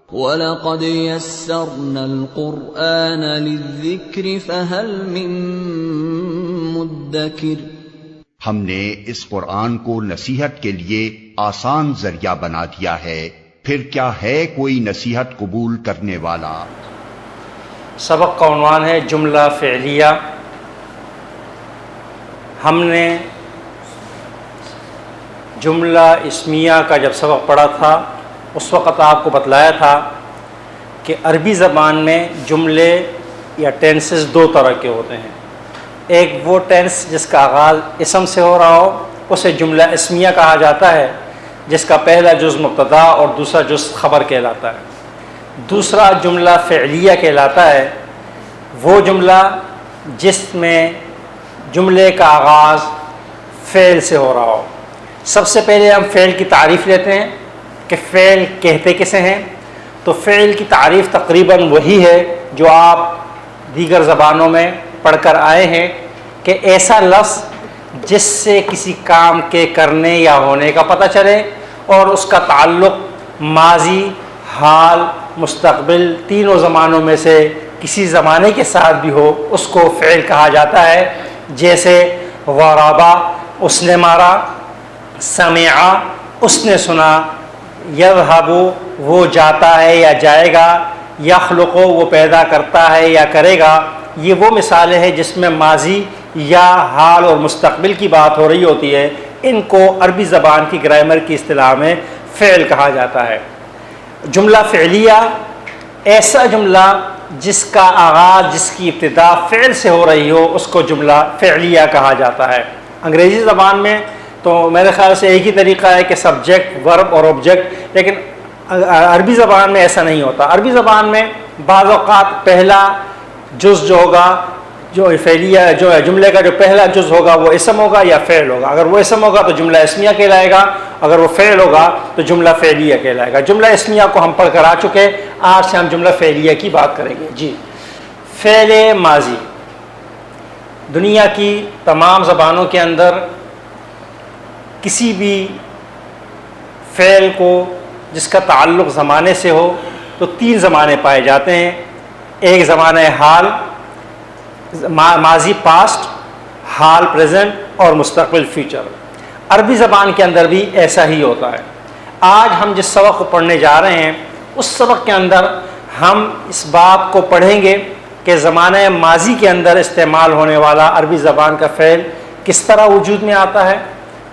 وَلَقَدْ يَسَّرْنَا الْقُرْآنَ لِلذِّكْرِ فَهَلْ مِن مُّدَّكِرٍ۔ ہم نے اس قرآن کو نصیحت کے لیے آسان ذریعہ بنا دیا ہے، پھر کیا ہے کوئی نصیحت قبول کرنے والا؟ سبق کا عنوان ہے جملہ فعلیہ۔ ہم نے جملہ اسمیہ کا جب سبق پڑھا تھا اس وقت آپ کو بتلایا تھا کہ عربی زبان میں جملے یا ٹینسز دو طرح کے ہوتے ہیں۔ ایک وہ ٹینس جس کا آغاز اسم سے ہو رہا ہو اسے جملہ اسمیہ کہا جاتا ہے، جس کا پہلا جز مبتدا اور دوسرا جز خبر کہلاتا ہے۔ دوسرا جملہ فعلیہ کہلاتا ہے، وہ جملہ جس میں جملے کا آغاز فعل سے ہو رہا ہو۔ سب سے پہلے ہم فعل کی تعریف لیتے ہیں کہ فعل کہتے کسے ہیں۔ تو فعل کی تعریف تقریباً وہی ہے جو آپ دیگر زبانوں میں پڑھ کر آئے ہیں کہ ایسا لفظ جس سے کسی کام کے کرنے یا ہونے کا پتہ چلے اور اس کا تعلق ماضی، حال، مستقبل تینوں زمانوں میں سے کسی زمانے کے ساتھ بھی ہو، اس کو فعل کہا جاتا ہے۔ جیسے ضربا اس نے مارا، سمعا اس نے سنا، یذهب وہ جاتا ہے یا جائے گا، یخلق وہ پیدا کرتا ہے یا کرے گا۔ یہ وہ مثالیں ہیں جس میں ماضی یا حال اور مستقبل کی بات ہو رہی ہوتی ہے۔ ان کو عربی زبان کی گرامر کی اصطلاح میں فعل کہا جاتا ہے۔ جملہ فعلیہ ایسا جملہ جس کا آغاز، جس کی ابتدا فعل سے ہو رہی ہو، اس کو جملہ فعلیہ کہا جاتا ہے۔ انگریزی زبان میں تو میرے خیال سے ایک ہی طریقہ ہے کہ سبجیکٹ، ورب اور آبجیکٹ، لیکن عربی زبان میں ایسا نہیں ہوتا۔ عربی زبان میں بعض اوقات پہلا جز جو ہوگا، جو فعلیہ جو ہے جملے کا جو پہلا جز ہوگا وہ اسم ہوگا یا فعل ہوگا۔ اگر وہ اسم ہوگا تو جملہ اسمیہ کہلائے گا، اگر وہ فعل ہوگا تو جملہ فعلیہ کہلائے گا۔ جملہ اسمیہ کو ہم پڑھ کر آ چکے، آج سے ہم جملہ فعلیہ کی بات کریں گے۔ جی، فعل ماضی دنیا کی تمام زبانوں کے اندر کسی بھی فعل کو جس کا تعلق زمانے سے ہو تو تین زمانے پائے جاتے ہیں۔ ایک زمانہ حال، ماضی پاسٹ، حال پریزنٹ اور مستقبل فیوچر۔ عربی زبان کے اندر بھی ایسا ہی ہوتا ہے۔ آج ہم جس سبق کو پڑھنے جا رہے ہیں اس سبق کے اندر ہم اس بات کو پڑھیں گے کہ زمانہ ماضی کے اندر استعمال ہونے والا عربی زبان کا فعل کس طرح وجود میں آتا ہے،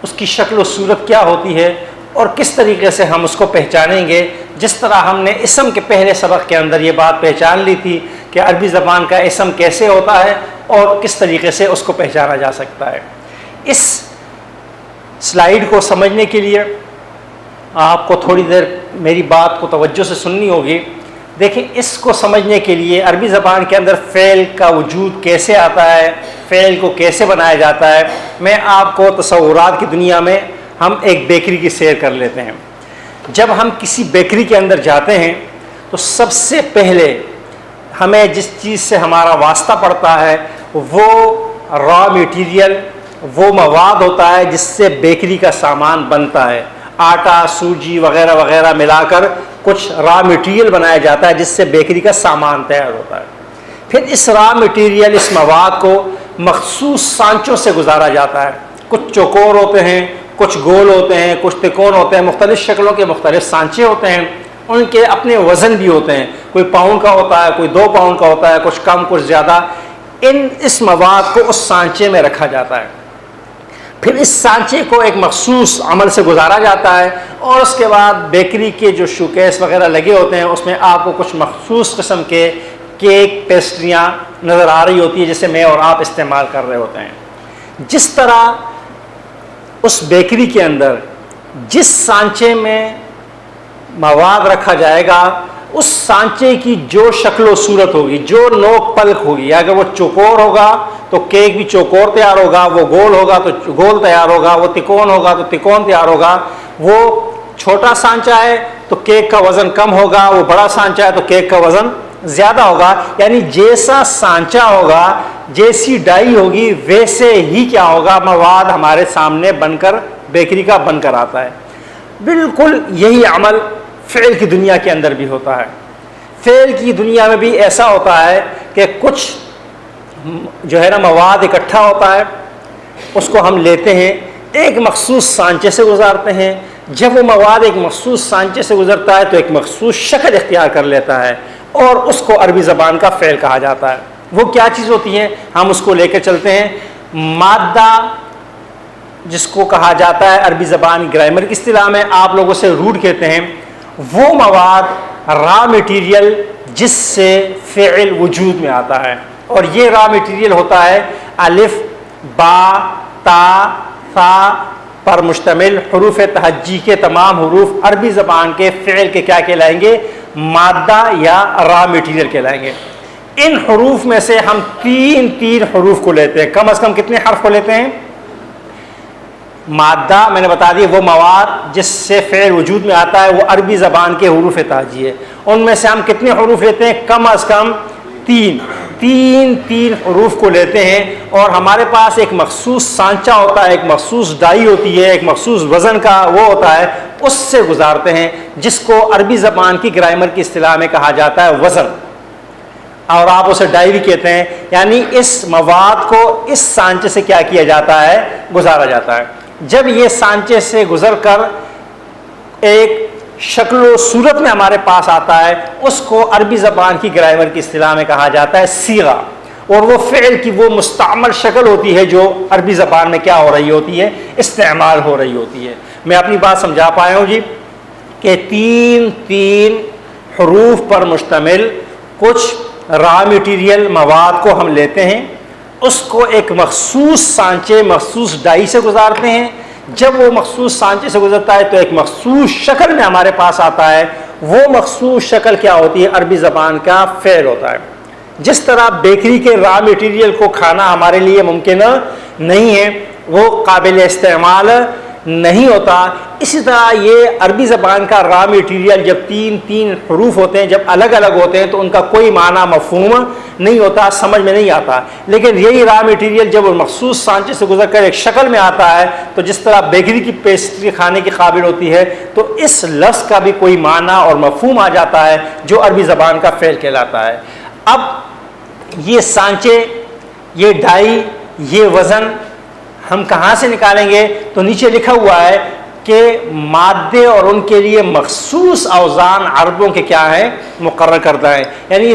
اس کی شکل و صورت کیا ہوتی ہے اور کس طریقے سے ہم اس کو پہچانیں گے۔ جس طرح ہم نے اسم کے پہلے سبق کے اندر یہ بات پہچان لی تھی کہ عربی زبان کا اسم کیسے ہوتا ہے اور کس طریقے سے اس کو پہچانا جا سکتا ہے۔ اس سلائیڈ کو سمجھنے کے لیے آپ کو تھوڑی دیر میری بات کو توجہ سے سننی ہوگی۔ دیکھیں، اس کو سمجھنے کے لیے عربی زبان کے اندر فعل کا وجود کیسے آتا ہے، فعل کو کیسے بنایا جاتا ہے، میں آپ کو تصورات کی دنیا میں ہم ایک بیکری کی سیر کر لیتے ہیں۔ جب ہم کسی بیکری کے اندر جاتے ہیں تو سب سے پہلے ہمیں جس چیز سے ہمارا واسطہ پڑتا ہے وہ را میٹیریل، وہ مواد ہوتا ہے جس سے بیکری کا سامان بنتا ہے۔ آٹا، سوجی وغیرہ وغیرہ ملا کر کچھ را میٹیریل بنایا جاتا ہے جس سے بیکری کا سامان تیار ہوتا ہے۔ پھر اس را میٹیریل، اس مواد کو مخصوص سانچوں سے گزارا جاتا ہے۔ کچھ چوکور ہوتے ہیں، کچھ گول ہوتے ہیں، کچھ تکون ہوتے ہیں، مختلف شکلوں کے مختلف سانچے ہوتے ہیں۔ ان کے اپنے وزن بھی ہوتے ہیں، کوئی پاؤنڈ کا ہوتا ہے، کوئی 2 پاؤنڈ کا ہوتا ہے، کچھ کم کچھ زیادہ۔ اس مواد کو اس سانچے میں رکھا جاتا ہے۔ پھر اس سانچے کو ایک مخصوص عمل سے گزارا جاتا ہے اور اس کے بعد بیکری کے جو شوکیس وغیرہ لگے ہوتے ہیں اس میں آپ کو کچھ مخصوص قسم کے کیک، پیسٹریاں نظر آ رہی ہوتی ہے جسے میں اور آپ استعمال کر رہے ہوتے ہیں۔ جس طرح اس بیکری کے اندر جس سانچے میں مواد رکھا جائے گا اس سانچے کی جو شکل و صورت ہوگی، جو نوک پلک ہوگی، اگر وہ چوکور ہوگا تو کیک بھی چوکور تیار ہوگا، وہ گول ہوگا تو گول تیار ہوگا، وہ تکون ہوگا تو تکون تیار ہوگا۔ وہ چھوٹا سانچہ ہے تو کیک کا وزن کم ہوگا، وہ بڑا سانچہ ہے تو کیک کا وزن زیادہ ہوگا۔ یعنی جیسا سانچہ ہوگا، جیسی ڈائی ہوگی، ویسے ہی کیا ہوگا، مواد ہمارے سامنے بن کر بیکری کا بن کر آتا ہے۔ بالکل یہی عمل فعل کی دنیا کے اندر بھی ہوتا ہے. فعل کی دنیا میں بھی ایسا ہوتا ہے کہ کچھ جو ہے نا مواد اکٹھا ہوتا ہے, اس کو ہم لیتے ہیں, ایک مخصوص سانچے سے گزارتے ہیں. جب وہ مواد ایک مخصوص سانچے سے گزرتا ہے تو ایک مخصوص شکل اختیار کر لیتا ہے, اور اس کو عربی زبان کا فعل کہا جاتا ہے. وہ کیا چیز ہوتی ہے, ہم اس کو لے کے چلتے ہیں. مادہ جس کو کہا جاتا ہے عربی زبان گرامر کی اصطلاح میں آپ لوگوں سے روٹ کہتے ہیں, وہ مواد را مٹیریل جس سے فعل وجود میں آتا ہے. اور یہ را مٹیریل ہوتا ہے الف با تا ثا پر مشتمل حروف تہجی کے تمام حروف عربی زبان کے فعل کے کیا کہلائیں گے, مادہ یا را مٹیریل کہلائیں گے. ان حروف میں سے ہم تین حروف کو لیتے ہیں. کم از کم کتنے حرف کو لیتے ہیں؟ مادہ میں نے بتا دی وہ مواد جس سے فعل وجود میں آتا ہے, وہ عربی زبان کے حروف تہجی ہے. ان میں سے ہم کتنے حروف لیتے ہیں؟ کم از کم تین حروف کو لیتے ہیں, اور ہمارے پاس ایک مخصوص سانچہ ہوتا ہے, ایک مخصوص ڈائی ہوتی ہے, ایک مخصوص وزن کا وہ ہوتا ہے, اس سے گزارتے ہیں, جس کو عربی زبان کی گرامر کی اصطلاح میں کہا جاتا ہے وزن, اور آپ اسے ڈائی بھی کہتے ہیں. یعنی اس مواد کو اس سانچے سے کیا کیا جاتا ہے, گزارا جاتا ہے. جب یہ سانچے سے گزر کر ایک شکل و صورت میں ہمارے پاس آتا ہے, اس کو عربی زبان کی گرامر کی اصطلاح میں کہا جاتا ہے صیغہ. اور وہ فعل کی وہ مستعمل شکل ہوتی ہے جو عربی زبان میں کیا ہو رہی ہوتی ہے, استعمال ہو رہی ہوتی ہے. میں اپنی بات سمجھا پایا ہوں جی, کہ تین حروف پر مشتمل کچھ را مٹیریل مواد کو ہم لیتے ہیں, اس کو ایک مخصوص سانچے مخصوص ڈائی سے گزارتے ہیں. جب وہ مخصوص سانچے سے گزرتا ہے تو ایک مخصوص شکل میں ہمارے پاس آتا ہے. وہ مخصوص شکل کیا ہوتی ہے, عربی زبان کا فعل ہوتا ہے. جس طرح بیکری کے را مٹیریل کو کھانا ہمارے لیے ممکن نہیں ہے, وہ قابل استعمال نہیں ہوتا, اسی طرح یہ عربی زبان کا را مٹیریل جب تین حروف ہوتے ہیں, جب الگ الگ ہوتے ہیں تو ان کا کوئی معنی مفہوم نہیں ہوتا, سمجھ میں نہیں آتا. لیکن یہی را مٹیریل جب وہ مخصوص سانچے سے گزر کر ایک شکل میں آتا ہے, تو جس طرح بیکری کی پیسٹری کھانے کے قابل ہوتی ہے, تو اس لفظ کا بھی کوئی معنی اور مفہوم آ جاتا ہے جو عربی زبان کا فعل کہلاتا ہے. اب یہ سانچے, یہ ڈائی, یہ وزن ہم کہاں سے نکالیں گے؟ تو نیچے لکھا ہوا ہے کہ مادے اور ان کے لیے مخصوص اوزان عربوں کے کیا ہیں, مقرر کردہ ہیں. یعنی یہ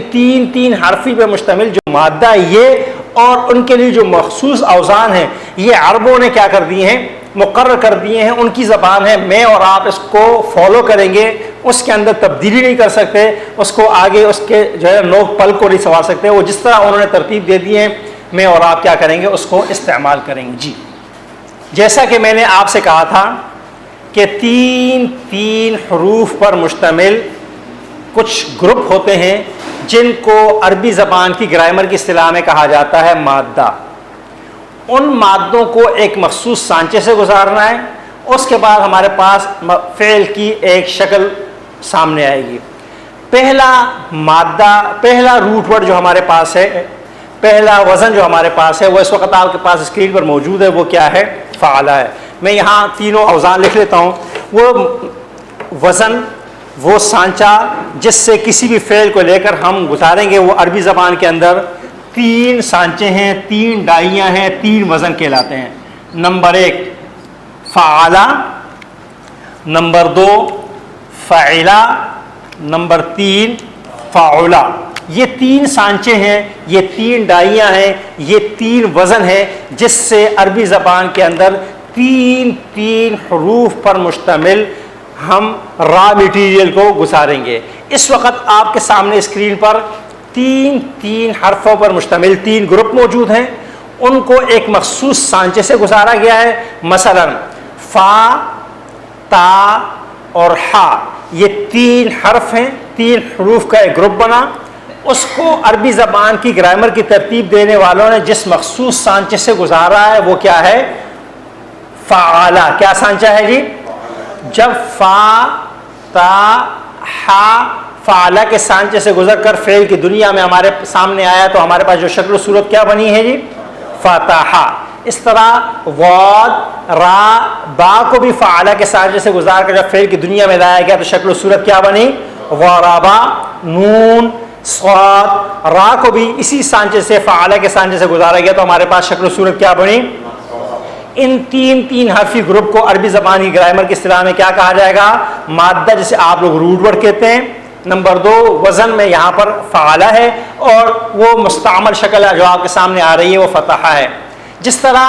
تین حرفی پہ مشتمل جو مادہ یہ اور ان کے لیے جو مخصوص اوزان ہیں, یہ عربوں نے کیا کر دیے ہیں, مقرر کر دیے ہیں. ان کی زبان ہے, میں اور آپ اس کو فالو کریں گے, اس کے اندر تبدیلی نہیں کر سکتے, اس کو آگے اس کے جو ہے نوک پل کو نہیں سنوار سکتے. وہ جس طرح انہوں نے ترتیب دے دی ہے, میں اور آپ کیا کریں گے, اس کو استعمال کریں گے. جی, جیسا کہ میں نے آپ سے کہا تھا کہ تین حروف پر مشتمل کچھ گروپ ہوتے ہیں جن کو عربی زبان کی گرامر کی اصطلاح میں کہا جاتا ہے مادہ. ان مادوں کو ایک مخصوص سانچے سے گزارنا ہے, اس کے بعد ہمارے پاس فعل کی ایک شکل سامنے آئے گی. پہلا مادہ, پہلا روٹ ورڈ جو ہمارے پاس ہے, پہلا وزن جو ہمارے پاس ہے, وہ اس وقت آپ کے پاس اسکرین پر موجود ہے. وہ کیا ہے؟ فعلہ ہے. میں یہاں تینوں اوزان لکھ لیتا ہوں. وہ وزن, وہ سانچہ جس سے کسی بھی فعل کو لے کر ہم گزاریں گے, وہ عربی زبان کے اندر تین سانچے ہیں, تین ڈائیاں ہیں, تین وزن کہلاتے ہیں. نمبر 1 فعلہ, نمبر 2 فعلہ, نمبر 3 فعلہ. یہ تین سانچے ہیں, یہ تین ڈائیاں ہیں, یہ تین وزن ہیں جس سے عربی زبان کے اندر تین حروف پر مشتمل ہم را مٹیریل کو گزاریں گے. اس وقت آپ کے سامنے اسکرین پر تین حرفوں پر مشتمل تین گروپ موجود ہیں. ان کو ایک مخصوص سانچے سے گزارا گیا ہے. مثلا فا, تا اور ہا, یہ تین حرف ہیں, تین حروف کا ایک گروپ بنا. اس کو عربی زبان کی گرامر کی ترتیب دینے والوں نے جس مخصوص سانچے سے گزارا ہے وہ کیا ہے؟ فعلہ. کیا سانچہ ہے جی؟ جب فا, تا, ہا فعلہ کے سانچے سے گزر کر فعل کی دنیا میں ہمارے سامنے آیا تو ہمارے پاس جو شکل و صورت کیا بنی ہے جی؟ فاتحہ. اس طرح واد را با کو بھی فعلا کے سانچے سے گزار کر جب فعل کی دنیا میں لایا گیا تو شکل و صورت کیا بنی؟ ورابا. نون صاد را کو بھی اسی سانچے سے فعلا کے سانچے سے گزارا گیا تو ہمارے پاس شکل و صورت کیا بنی؟ ان تین حرفی گروپ کو عربی زبان کی گرامر کی اصطلاح میں کیا کہا جائے گا؟ مادہ، جسے آپ لوگ روٹ ورڈ کہتے ہیں. نمبر 2 وزن میں یہاں پر فعلا ہے اور وہ مستعمل شکل ہے جو آپ کے سامنے آ رہی ہے وہ فتحہ ہے. جس طرح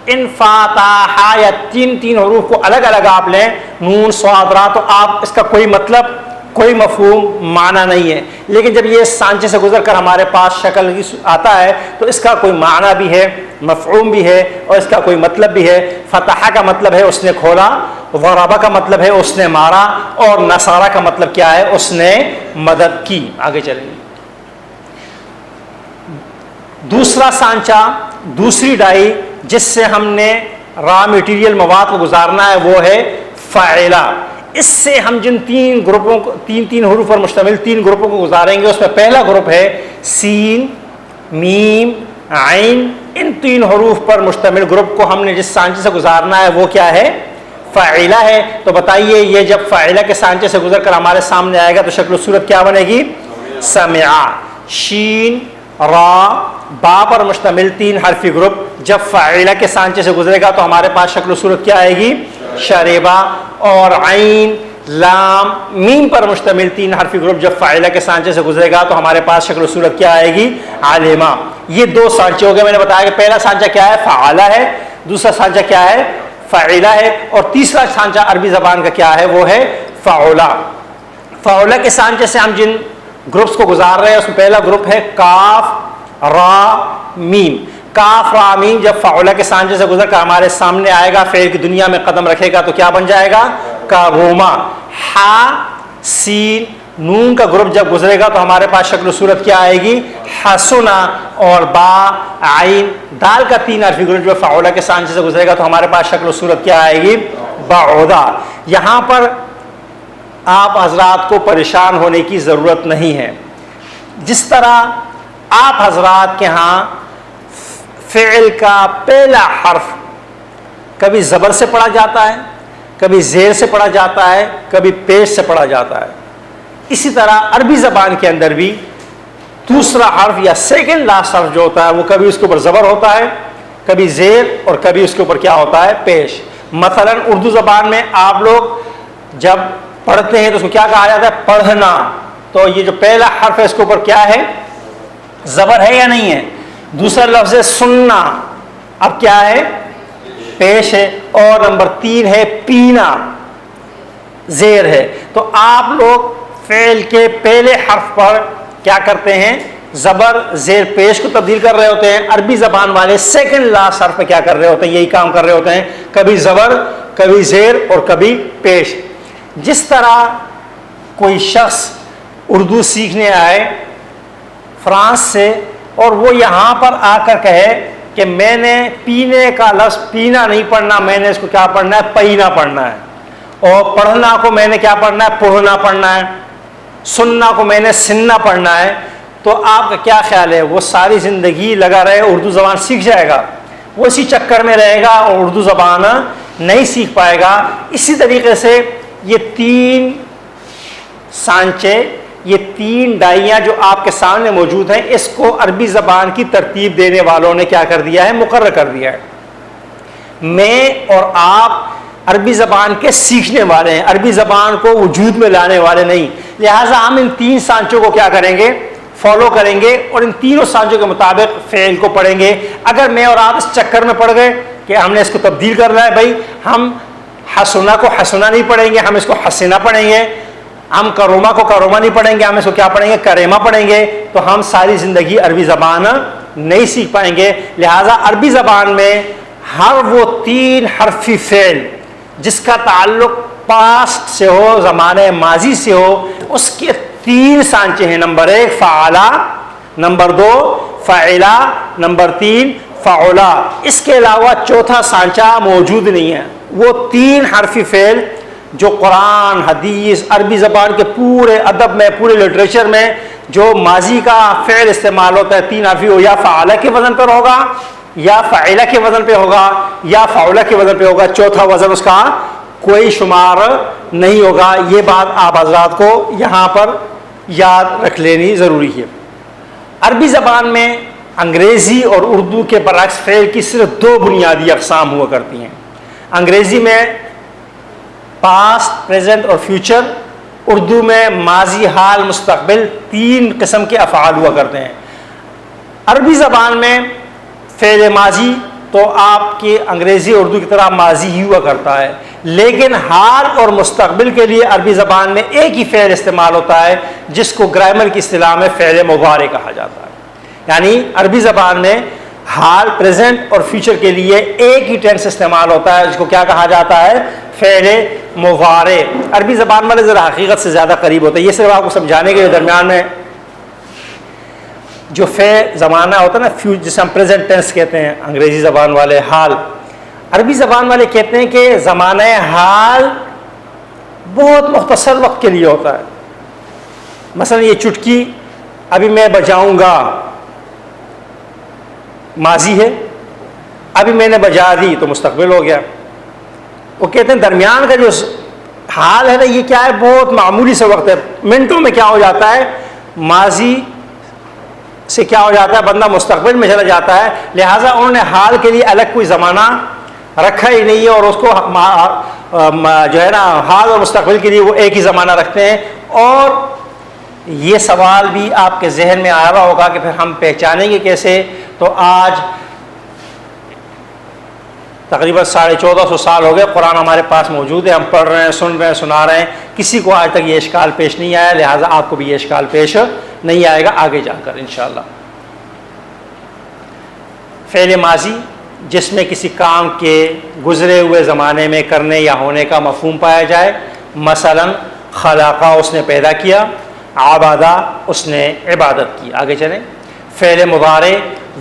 ان فاتحہ یا تین حروف کو الگ الگ آپ لیں نون صاد را تو آپ اس کا کوئی مطلب کوئی مفہوم معنی نہیں ہے، لیکن جب یہ سانچے سے گزر کر ہمارے پاس شکل آتا ہے تو اس کا کوئی معنی بھی ہے، مفہوم بھی ہے اور اس کا کوئی مطلب بھی ہے. فتحہ کا مطلب ہے اس نے کھولا، ضربہ کا مطلب ہے اس نے مارا اور نصارہ کا مطلب کیا ہے؟ اس نے مدد کی. آگے چلیں گے. دوسرا سانچہ، دوسری ڈائی جس سے ہم نے را میٹیریل مواد کو گزارنا ہے وہ ہے فاعلہ. اس سے ہم جن تین گروپوں کو تین حروف پر مشتمل تین گروپوں کو گزاریں گے اس میں پہلا گروپ ہے سین میم عین. ان تین حروف پر مشتمل گروپ کو ہم نے جس سانچے سے گزارنا ہے وہ کیا ہے؟ فاعلہ ہے. تو بتائیے یہ جب فاعلہ کے سانچے سے گزر کر ہمارے سامنے آئے گا تو شکل و صورت کیا بنے گی؟ سمعا. شین را با پر مشتمل تین حرفی گروپ جب فاعلہ کے سانچے سے گزرے گا تو ہمارے پاس شکل و صورت کیا آئے گی؟ شریبا. اور عین لام میم پر مشتمل تین حرفی گروپ جب فاعلہ کے سانچے سے گزرے گا تو ہمارے پاس شکل و صورت کیا آئے گی؟ عالمہ. یہ 2 سانچے ہو گئے. میں نے بتایا کہ پہلا سانچہ کیا ہے؟ فعالہ ہے. دوسرا سانچہ کیا ہے؟ فاعلہ ہے. اور تیسرا سانچہ عربی زبان کا کیا ہے؟ وہ ہے فعولہ. فعولہ کے سانچے سے ہم جن گروپس کو گزار رہے ہیں اس میں پہلا گروپ ہے کاف را میم. کاف را میم جب فعولہ کے سانچے سے گزر کر ہمارے سامنے آئے گا فعل کی دنیا میں قدم رکھے گا تو کیا بن جائے گا؟ کاروما. ہا سین نون کا گروپ جب گزرے گا تو ہمارے پاس شکل و صورت کیا آئے گی؟ حسنا. اور با عین دال کا تین حرفی گروپ جب فعولہ کے سانچے سے گزرے گا تو ہمارے پاس شکل و صورت کیا آئے گی؟ بعودا. یہاں پر آپ حضرات کو پریشان ہونے کی ضرورت نہیں ہے. جس طرح آپ حضرات کے ہاں فعل کا پہلا حرف کبھی زبر سے پڑھا جاتا ہے، کبھی زیر سے پڑھا جاتا ہے، کبھی پیش سے پڑھا جاتا ہے، اسی طرح عربی زبان کے اندر بھی دوسرا حرف یا سیکنڈ لاسٹ حرف جو ہوتا ہے وہ کبھی اس کے اوپر زبر ہوتا ہے، کبھی زیر اور کبھی اس کے اوپر کیا ہوتا ہے؟ پیش. مثلا اردو زبان میں آپ لوگ جب پڑھتے ہیں تو اس کو کیا کہا جاتا ہے؟ پڑھنا. تو یہ جو پہلا حرف ہے اس کے اوپر کیا ہے؟ زبر ہے یا نہیں ہے؟ دوسرا لفظ ہے سننا، اب کیا ہے؟ پیش ہے. اور نمبر 3 ہے پینا، زیر ہے. تو آپ لوگ فعل کے پہلے حرف پر کیا کرتے ہیں؟ زبر زیر پیش کو تبدیل کر رہے ہوتے ہیں. عربی زبان والے سیکنڈ لاسٹ حرف پہ کیا کر رہے ہوتے ہیں؟ یہی کام کر رہے ہوتے ہیں، کبھی زبر کبھی زیر اور کبھی پیش. جس طرح کوئی شخص اردو سیکھنے آئے فرانس سے اور وہ یہاں پر آ کر کہے کہ میں نے پینے کا لفظ پینا نہیں پڑھنا، میں نے اس کو کیا پڑھنا ہے؟ پینا پڑھنا ہے. اور پڑھنا کو میں نے کیا پڑھنا ہے؟ پڑھنا پڑھنا ہے. سننا کو میں نے سننا پڑھنا ہے. تو آپ کا کیا خیال ہے؟ وہ ساری زندگی لگا رہے اردو زبان سیکھ جائے گا؟ وہ اسی چکر میں رہے گا اور اردو زبان نہیں سیکھ پائے گا. اسی طریقے سے یہ 3 سانچے، یہ 3 ڈائیاں جو آپ کے سامنے موجود ہیں اس کو عربی زبان کی ترتیب دینے والوں نے کیا کر دیا ہے؟ مقرر کر دیا ہے. میں اور آپ عربی زبان کے سیکھنے والے ہیں، عربی زبان کو وجود میں لانے والے نہیں. لہٰذا ہم ان 3 سانچوں کو کیا کریں گے؟ فالو کریں گے اور ان تینوں سانچوں کے مطابق فعل کو پڑھیں گے. اگر میں اور آپ اس چکر میں پڑ گئے کہ ہم نے اس کو تبدیل کرنا ہے، بھائی ہم حسنا کو حسنا نہیں پڑھیں گے، ہم اس کو حسینہ پڑھیں گے. ہم کروما کو کروما نہیں پڑھیں گے، ہم اس کو کیا پڑھیں گے؟ کریما پڑھیں گے. تو ہم ساری زندگی عربی زبان نہیں سیکھ پائیں گے. لہٰذا عربی زبان میں ہر وہ 3 حرفی فعل جس کا تعلق پاسٹ سے ہو، زمانہ ماضی سے ہو، اس کے 3 سانچے ہیں. نمبر 1 فعلا، نمبر 2 فعلا، نمبر 3 فعلا. اس کے علاوہ چوتھا سانچہ موجود نہیں ہے. وہ 3 حرفی فعل جو قرآن، حدیث، عربی زبان کے پورے ادب میں، پورے لٹریچر میں جو ماضی کا فعل استعمال ہوتا ہے 3 حرفی، ہو یا فعلا کے وزن پر ہوگا یا فعلہ کے وزن پہ ہوگا یا فعولہ کے وزن پہ ہوگا، چوتھا وزن اس کا کوئی شمار نہیں ہوگا۔ یہ بات آپ حضرات کو یہاں پر یاد رکھ لینی ضروری ہے۔ عربی زبان میں انگریزی اور اردو کے برعکس فعل کی صرف دو بنیادی اقسام ہوا کرتی ہیں۔ انگریزی میں پاسٹ، پریزنٹ اور فیوچر، اردو میں ماضی، حال، مستقبل، تین قسم کے افعال ہوا کرتے ہیں۔ عربی زبان میں فعل ماضی تو آپ کی انگریزی اردو کی طرح ماضی ہی ہوا کرتا ہے، لیکن حال اور مستقبل کے لیے عربی زبان میں ایک ہی فعل استعمال ہوتا ہے جس کو گرامر کی اصطلاح میں فعل مضارع کہا جاتا ہے۔ یعنی عربی زبان میں حال، پریزنٹ اور فیوچر کے لیے ایک ہی ٹینس استعمال ہوتا ہے جس کو کیا کہا جاتا ہے؟ فعل مضارع۔ عربی زبان والے ذرا حقیقت سے زیادہ قریب ہوتا ہے، یہ صرف آپ کو سمجھانے کے درمیان میں جو فعل زمانہ ہوتا ہے نا، جسے ہم پریزنٹ ٹینس کہتے ہیں انگریزی زبان والے، حال، عربی زبان والے کہتے ہیں کہ زمانہ حال بہت مختصر وقت کے لیے ہوتا ہے۔ مثلا یہ چٹکی ابھی میں بجاؤں گا ماضی ہے، ابھی میں نے بجا دی تو مستقبل ہو گیا۔ وہ کہتے ہیں درمیان کا جو حال ہے نا، یہ کیا ہے؟ بہت معمولی سے وقت ہے، منٹوں میں کیا ہو جاتا ہے؟ ماضی سے کیا ہو جاتا ہے؟ بندہ مستقبل میں چلا جاتا ہے۔ لہٰذا انہوں نے حال کے لیے الگ کوئی زمانہ رکھا ہی نہیں ہے، اور اس کو جو ہے نا حال اور مستقبل کے لیے وہ ایک ہی زمانہ رکھتے ہیں۔ اور یہ سوال بھی آپ کے ذہن میں آ رہا ہوگا کہ پھر ہم پہچانیں گے کیسے؟ تو آج تقریباً 1450 سال ہو گئے، قرآن ہمارے پاس موجود ہے، ہم پڑھ رہے ہیں، سن رہے ہیں، سنا رہے ہیں، کسی کو آج تک یہ اشکال پیش نہیں آیا، لہٰذا آپ کو بھی یہ اشکال پیش نہیں آئے گا آگے جا کر انشاءاللہ۔ فعل ماضی جس میں کسی کام کے گزرے ہوئے زمانے میں کرنے یا ہونے کا مفہوم پایا جائے، مثلا خلقہ اس نے پیدا کیا، عبادہ اس نے عبادت کی۔ آگے چلیں۔ فعل مضارع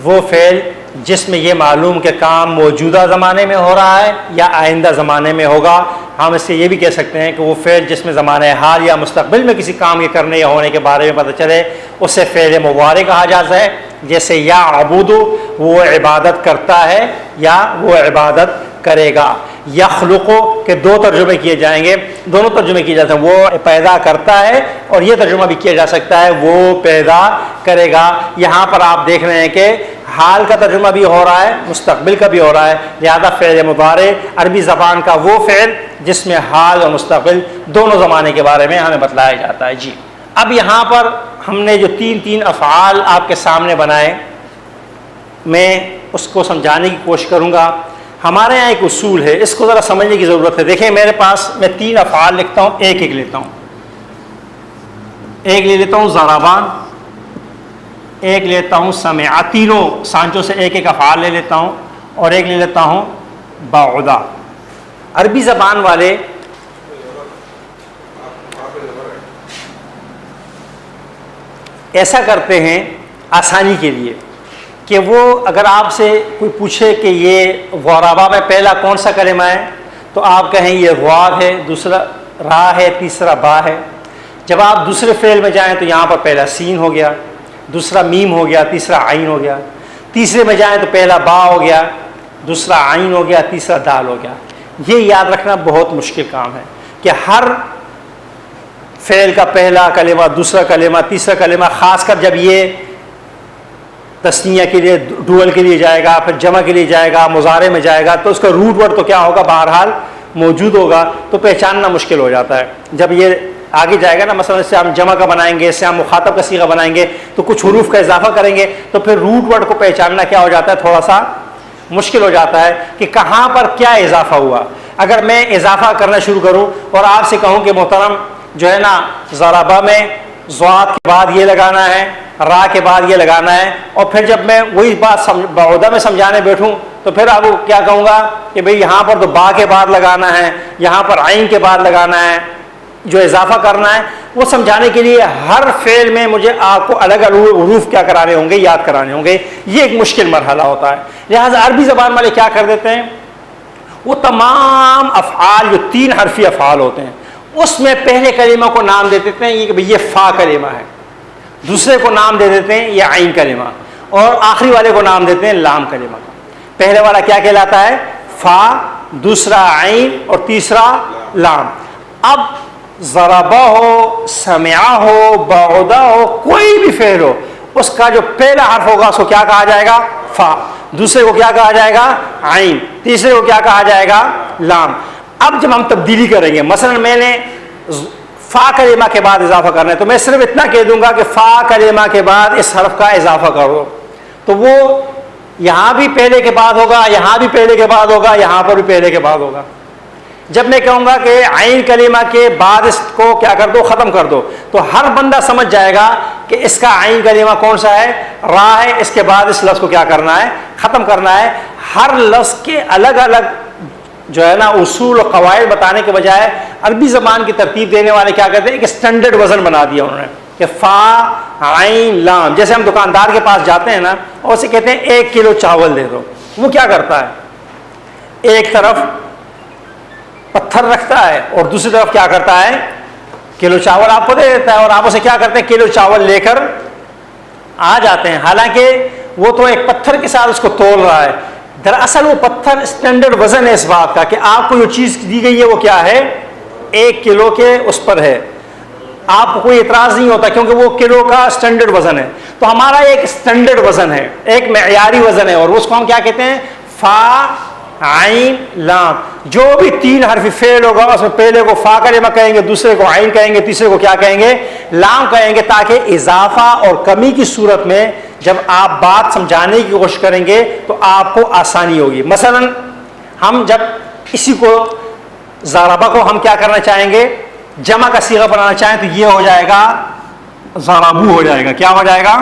وہ فعل جس میں یہ معلوم کہ کام موجودہ زمانے میں ہو رہا ہے یا آئندہ زمانے میں ہوگا۔ ہم اس سے یہ بھی کہہ سکتے ہیں کہ وہ فعل جس میں زمانہ حال یا مستقبل میں کسی کام کے کرنے یا ہونے کے بارے میں پتہ چلے، اسے فعل مضارع کہا جاتا ہے۔ جیسے یا عبود، وہ عبادت کرتا ہے یا وہ عبادت کرے گا۔ یخلق کے دو ترجمے کیے جائیں گے، دونوں ترجمے کیے جاتے ہیں، وہ پیدا کرتا ہے، اور یہ ترجمہ بھی کیا جا سکتا ہے وہ پیدا کرے گا۔ یہاں پر آپ دیکھ رہے ہیں کہ حال کا ترجمہ بھی ہو رہا ہے، مستقبل کا بھی ہو رہا ہے، لہذا فعل مضارع عربی زبان کا وہ فعل جس میں حال اور مستقبل دونوں زمانے کے بارے میں ہمیں بتلایا جاتا ہے۔ جی اب یہاں پر ہم نے جو تین افعال آپ کے سامنے بنائے، میں اس کو سمجھانے کی کوشش کروں گا۔ ہمارے یہاں ایک اصول ہے، اس کو ذرا سمجھنے کی ضرورت ہے۔ دیکھیں میرے پاس میں 3 افعال لکھتا ہوں، ایک لیتا ہوں، ایک لے لیتا ہوں ضربان، ایک لیتا ہوں سمع، تینوں سانچوں سے ایک افعال لے لیتا ہوں، اور ایک لے لیتا ہوں بعودا۔ عربی زبان والے ایسا کرتے ہیں آسانی کے لیے کہ وہ اگر آپ سے کوئی پوچھے کہ یہ غربا میں پہلا کون سا کلمہ ہے، تو آپ کہیں یہ غواد ہے، دوسرا را ہے، تیسرا با ہے۔ جب آپ دوسرے فعل میں جائیں تو یہاں پر پہلا سین ہو گیا، دوسرا میم ہو گیا، تیسرا عین ہو گیا۔ تیسرے میں جائیں تو پہلا با ہو گیا، دوسرا عین ہو گیا، تیسرا دال ہو گیا۔ یہ یاد رکھنا بہت مشکل کام ہے کہ ہر فعل کا پہلا کلمہ، دوسرا کلمہ، تیسرا کلمہ، خاص کر جب یہ تثنیہ کے لیے، ڈوئل کے لیے جائے گا، پھر جمع کے لیے جائے گا، مضارع میں جائے گا، تو اس کا روٹ ورڈ تو کیا ہوگا؟ بہرحال موجود ہوگا، تو پہچاننا مشکل ہو جاتا ہے۔ جب یہ آگے جائے گا نا، مثلا اس سے ہم جمع کا بنائیں گے، اس سے ہم مخاطب کا صیغہ بنائیں گے، تو کچھ حروف کا اضافہ کریں گے، تو پھر روٹ ورڈ کو پہچاننا کیا ہو جاتا ہے؟ تھوڑا سا مشکل ہو جاتا ہے کہ کہاں پر کیا اضافہ ہوا۔ اگر میں اضافہ کرنا شروع کروں اور آپ سے کہوں کہ محترم جو ہے نا ضربہ میں ضاد کے بعد یہ لگانا ہے، را کے بعد یہ لگانا ہے، اور پھر جب میں وہی بات بعودا میں سمجھانے بیٹھوں تو پھر آپ کو کیا کہوں گا کہ بھئی یہاں پر تو با کے بعد لگانا ہے، یہاں پر عین کے بعد لگانا ہے، جو اضافہ کرنا ہے وہ سمجھانے کے لیے ہر فعل میں مجھے آپ کو الگ الگ حروف کیا کرانے ہوں گے؟ یاد کرانے ہوں گے۔ یہ ایک مشکل مرحلہ ہوتا ہے۔ لہٰذا عربی زبان والے کیا کر دیتے ہیں؟ وہ تمام افعال جو 3 حرفی افعال ہوتے ہیں، اس میں پہلے کلمہ کو نام دے دیتے ہیں کہ یہ فا کلمہ ہے، دوسرے کو نام دے دیتے ہیں یہ عین کلمہ، اور آخری والے کو نام دیتے ہیں لام کلمہ کا۔ پہلے والا کیا کہلاتا ہے؟ فا، دوسرا عین اور تیسرا لام. اب ضربہ ہو، سمعہ ہو، بعودہ ہو، کوئی بھی فعل ہو، اس کا جو پہلا حرف ہوگا اس کو کیا کہا جائے گا؟ فا. دوسرے کو کیا کہا جائے گا؟ عین. تیسرے کو کیا کہا جائے گا؟ لام. اب جب ہم تبدیلی کریں گے، مثلا میں نے فا کلمہ کے بعد اضافہ کرنا ہے تو میں صرف اتنا کہہ دوں گا کہ فا کلمہ کے بعد اس حرف کا اضافہ کرو، تو وہ یہاں بھی پہلے کے بعد ہوگا، یہاں بھی پہلے کے بعد ہوگا، یہاں پر بھی پہلے کے بعد ہوگا. جب میں کہوں گا کہ عین کلمہ کے بعد اس کو کیا کر دو؟ ختم کر دو، تو ہر بندہ سمجھ جائے گا کہ اس کا عین کلمہ کون سا ہے؟ را ہے. اس کے بعد اس لفظ کو کیا کرنا ہے؟ ختم کرنا ہے. ہر لفظ کے الگ الگ جو ہے نا اصول و قواعد بتانے کے بجائے عربی زبان کی ترتیب دینے والے کیا کہتے ہیں؟ ایک اسٹینڈرڈ وزن بنا دیا انہوں نے کہ فا عین لام. جیسے ہم دکاندار کے پاس جاتے ہیں نا اور اسے کہتے ہیں 1 کلو چاول دے دو، وہ کیا کرتا ہے؟ ایک طرف پتھر رکھتا ہے اور دوسری طرف کیا کرتا ہے؟ کلو چاول آپ کو دے دیتا ہے، اور آپ اسے کیا کرتے ہیں؟ کلو چاول لے کر آ جاتے ہیں، حالانکہ وہ تو ایک پتھر کے ساتھ اس کو تول رہا ہے. دراصل وہ پتھر اسٹینڈرڈ وزن ہے اس بات کا کہ آپ کو جو چیز دی گئی ہے وہ کیا ہے؟ 1 کلو کے اس پر ہے. آپ کو کوئی اعتراض نہیں ہوتا کیونکہ وہ کلو کا اسٹینڈرڈ وزن ہے. تو ہمارا ایک اسٹینڈرڈ وزن ہے، ایک معیاری وزن ہے، اور اس کو ہم کیا کہتے ہیں؟ فا عین لام. جو بھی 3 حرفی فعل ہوگا اس میں پہلے کو فا کلمہ کہیں گے، دوسرے کو عین کہیں گے، تیسرے کو کیا کہیں گے؟ لام کہیں گے، تاکہ اضافہ اور کمی کی صورت میں جب آپ بات سمجھانے کی کوشش کریں گے تو آپ کو آسانی ہوگی. مثلا ہم جب اسی کو ضربہ کو ہم کیا کرنا چاہیں گے؟ جمع کا صیغہ بنانا چاہیں تو یہ ہو جائے گا ضربو ہو جائے گا. کیا ہو جائے گا؟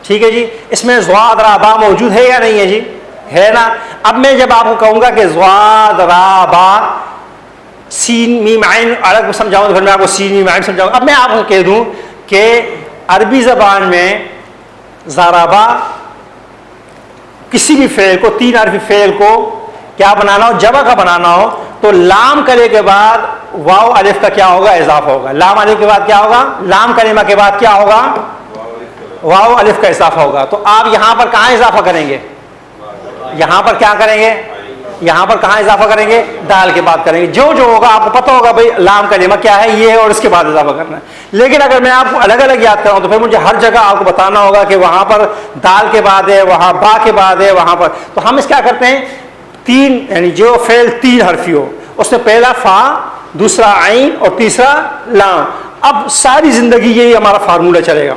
ٹھیک ہے جی. اس میں ضاد را با موجود ہے یا نہیں ہے جی؟ ہے نا. اب میں جب آپ کو کہوں گا کہ ضاد را با سین میم عین الگ سمجھاؤں تو پھر میں آپ کو سین میم عین سمجھاؤں. اب میں آپ کو کہہ دوں کہ عربی زبان میں ضربہ کسی بھی فعل کو 3 حرفی فعل کو کیا بنانا ہو؟ جمع کا بنانا ہو تو لام کلمے کے بعد واو الف کا کیا ہوگا؟ اضافہ ہوگا. لام الف کے بعد کیا ہوگا؟ لام کلمہ کے بعد کیا ہوگا؟ واو الف کا اضافہ ہوگا. تو آپ یہاں پر کہاں اضافہ کریں گے؟ یہاں پر کیا کریں گے؟ یہاں پر کہاں اضافہ کریں گے؟ دال کے بعد کریں گے. جو ہوگا آپ کو پتہ ہوگا بھائی لام کلمہ کیا ہے، یہ ہے، اور اس کے بعد اضافہ کرنا ہے. لیکن اگر میں آپ کو الگ الگ یاد کراؤں تو پھر مجھے ہر جگہ آپ کو بتانا ہوگا کہ وہاں پر دال کے بعد ہے، وہاں با کے بعد ہے، وہاں پر. تو ہم اس کیا کرتے ہیں؟ 3 یعنی جو فعل 3 حرفی ہو اس میں پہلا فا، دوسرا عین اور تیسرا لام. اب ساری زندگی یہی ہمارا فارمولہ چلے گا.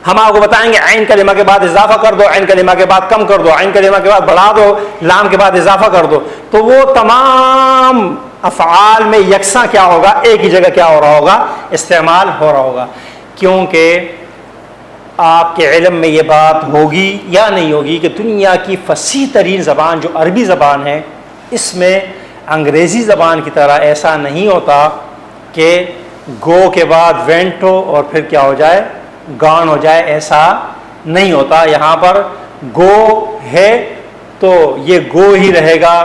ہم آپ کو بتائیں گے عین کلمہ کے بعد اضافہ کر دو، عین کلمہ کے بعد کم کر دو، عین کلمہ کے بعد بڑھا دو، لام کے بعد اضافہ کر دو. تو وہ تمام افعال میں یکساں کیا ہوگا؟ ایک ہی جگہ کیا ہو رہا ہوگا؟ استعمال ہو رہا ہوگا. کیونکہ آپ کے علم میں یہ بات ہوگی یا نہیں ہوگی کہ دنیا کی فصیح ترین زبان جو عربی زبان ہے، اس میں انگریزی زبان کی طرح ایسا نہیں ہوتا کہ گو کے بعد وینٹ ہو اور پھر کیا ہو جائے؟ گان ہو جائے. ایسا نہیں ہوتا. یہاں پر گو ہے تو یہ گو ہی رہے گا،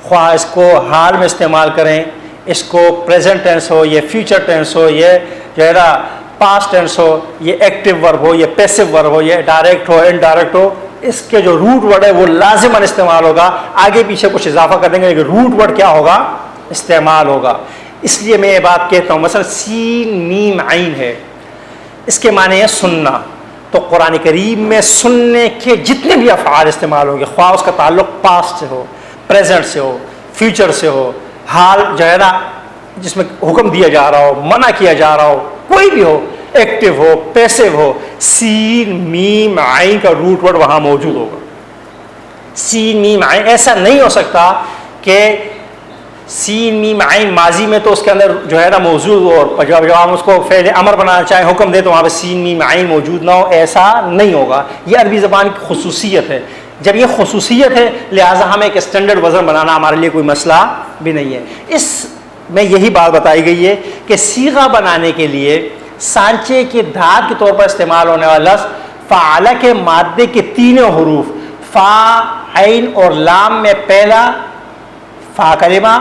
خواہ اس کو حال میں استعمال کریں، اس کو پریزنٹ ٹینس ہو، یہ فیوچر ٹینس ہو، یہ جو ہے نا پاسٹ ٹینس ہو، یہ ایکٹیو ورب ہو، یہ پیسو ورب ہو، یہ ڈائریکٹ ہو، انڈائریکٹ ہو. اس کے جو روٹ ورڈ ہے وہ لازماً استعمال ہوگا. آگے پیچھے کچھ اضافہ کر دیں گے لیکن روٹ ورڈ کیا ہوگا؟ استعمال ہوگا. اس لیے میں یہ بات کہتا ہوں مثلا سین میم عین ہے، اس کے معنی ہے سننا. تو قرآن کریم میں سننے کے جتنے بھی افعال استعمال ہوں گے، خواہ اس کا تعلق پاسٹ سے ہو، پریزنٹ سے ہو، فیوچر سے ہو، حال جو ہے نا جس میں حکم دیا جا رہا ہو، منع کیا جا رہا ہو، کوئی بھی ہو، ایکٹیو ہو، پیسو ہو، سین میم عین کا روٹ ورڈ وہاں موجود ہوگا. سین میم عین. ایسا نہیں ہو سکتا کہ سین میم عین ماضی میں تو اس کے اندر جو ہے نا موجود ہو اور جب ہم اس کو فعل امر بنانا چاہیں، حکم دیں تو وہاں پہ سین میم عین موجود نہ ہو. ایسا نہیں ہوگا. یہ عربی زبان کی خصوصیت ہے. جب یہ خصوصیت ہے لہٰذا ہمیں ایک اسٹینڈرڈ وزن بنانا ہمارے لیے کوئی مسئلہ بھی نہیں ہے. اس میں یہی بات بتائی گئی ہے کہ صیغہ بنانے کے لیے سانچے کے دھات کے طور پر استعمال ہونے والا لفظ فعل کے مادے کے 3 حروف فا، عین اور لام میں پہلا فا کلمہ،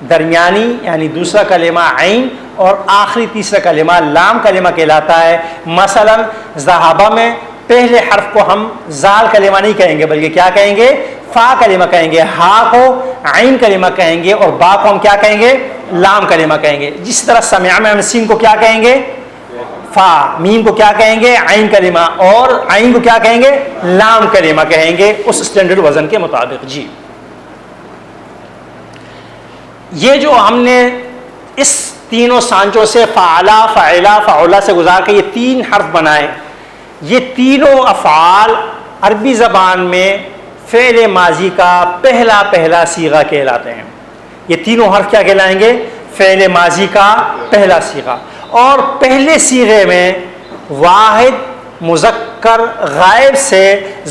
درمیانی یعنی دوسرا کلمہ عین اور آخری تیسرا کلمہ لام کلمہ کہلاتا ہے. مثلا ذہابہ میں پہلے حرف کو ہم زال کلمہ نہیں کہیں گے بلکہ کیا کہیں گے؟ فا کلمہ کہیں گے. ہا کو عین کلمہ کہیں گے اور با کو ہم کیا کہیں گے؟ لام کلمہ کہیں گے. جس طرح سمع میں ہم سین کو کیا کہیں گے؟ فا. میم کو کیا کہیں گے؟ عین کلمہ. اور عین کو کیا کہیں گے؟ لام کلمہ کہیں گے اس اسٹینڈرڈ وزن کے مطابق. جی یہ جو ہم نے اس تینوں سانچوں سے فعلا فعلا فعلا سے گزار کے یہ تین حرف بنائے، یہ تینوں افعال عربی زبان میں فعل ماضی کا پہلا صیغہ کہلاتے ہیں. یہ تینوں حرف کیا کہلائیں گے؟ فعل ماضی کا پہلا صیغہ. اور پہلے صیغے میں واحد مذکر غائب سے